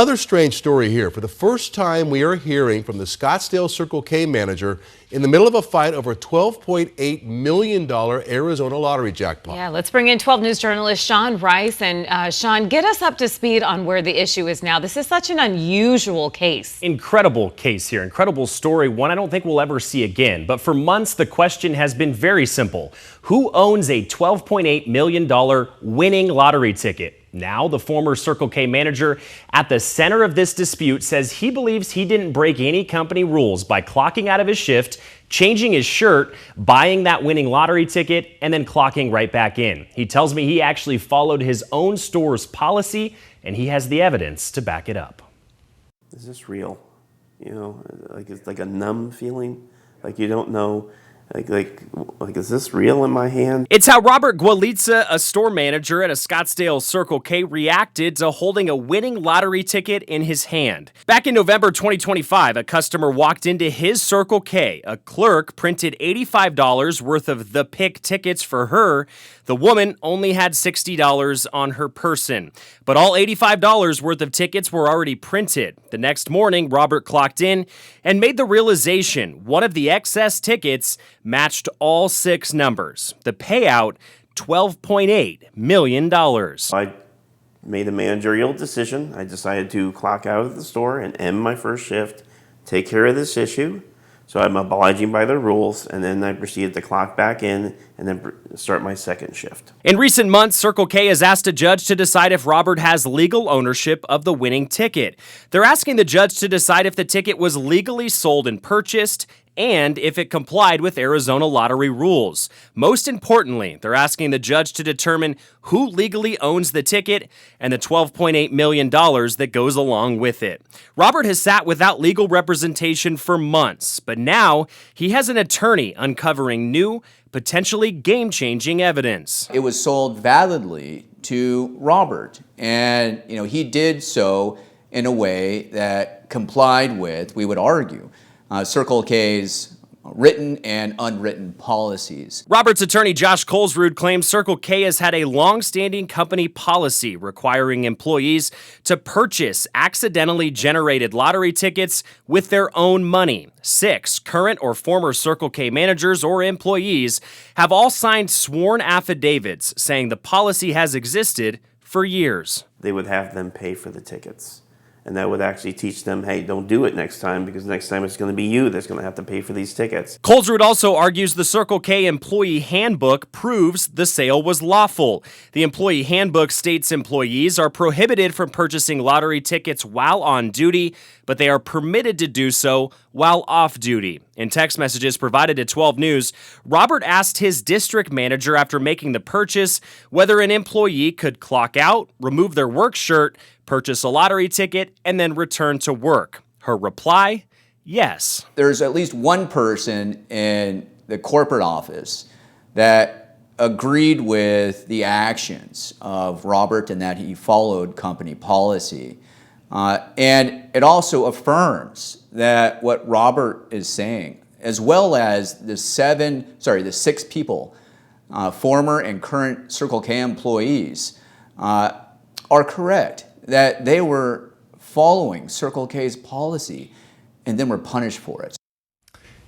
Another strange story here. For the first time, we are hearing from the Scottsdale Circle K manager in the middle of a fight over a $12.8 million Arizona lottery jackpot. Yeah, let's bring in 12 News journalist Sean Rice. And Sean, get us up to speed on where the issue is now. This is such an unusual case. Incredible case here, incredible story, one I don't think we'll ever see again. But for months, the question has been very simple. Who owns a $12.8 million winning lottery ticket? Now, the former Circle K manager at the center of this dispute says he believes he didn't break any company rules by clocking out of his shift, changing his shirt, buying that winning lottery ticket, and then clocking right back in. He tells me he actually followed his own store's policy, and he has the evidence to back it up. Is this real? You know, like it's like a numb feeling, like you don't know. Like, is this real in my hand? It's how Robert Gualitza, a store manager at a Scottsdale Circle K, reacted to holding a winning lottery ticket in his hand. Back in November 2025, a customer walked into his Circle K. A clerk printed $85 worth of the pick tickets for her. The woman only had $60 on her person, but all $85 worth of tickets were already printed. The next morning, Robert clocked in and made the realization one of the excess tickets matched all 6 numbers. The payout, $12.8 million. I made a managerial decision. I decided to clock out of the store and end my first shift, take care of this issue. So I'm obliging by their rules, and then I proceeded to clock back in and then start my second shift. In recent months, Circle K has asked a judge to decide if Robert has legal ownership of the winning ticket. They're asking the judge to decide if the ticket was legally sold and purchased, and if it complied with Arizona lottery rules. Most importantly, they're asking the judge to determine who legally owns the ticket and the $12.8 million that goes along with it. Robert has sat without legal representation for months, but now he has an attorney uncovering new, potentially game-changing evidence. It was sold validly to Robert, and he did so in a way that complied with, we would argue, Circle K's written and unwritten policies. Robert's attorney Josh Colesrud claims Circle K has had a long-standing company policy requiring employees to purchase accidentally generated lottery tickets with their own money. 6 current or former Circle K managers or employees have all signed sworn affidavits saying the policy has existed for years. They would have them pay for the tickets. And that would actually teach them, hey, don't do it next time, because next time it's going to be you that's going to have to pay for these tickets. Colesrud also argues the Circle K employee handbook proves the sale was lawful. The employee handbook states employees are prohibited from purchasing lottery tickets while on duty, but they are permitted to do so while off duty. In text messages provided to 12 News, Robert asked his district manager after making the purchase whether an employee could clock out, remove their work shirt, purchase a lottery ticket, and then return to work. Her reply, yes. There's at least one person in the corporate office that agreed with the actions of Robert and that he followed company policy. And it also affirms that what Robert is saying, as well as the 6 people, former and current Circle K employees, are correct, that they were following Circle K's policy and then were punished for it.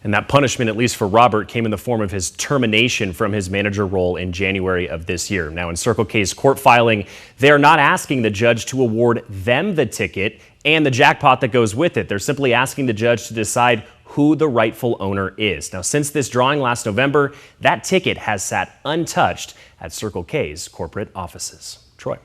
And that punishment, at least for Robert, came in the form of his termination from his manager role in January of this year. Now, in Circle K's court filing, they are not asking the judge to award them the ticket and the jackpot that goes with it. They're simply asking the judge to decide who the rightful owner is. Now, since this drawing last November, that ticket has sat untouched at Circle K's corporate offices. Troy.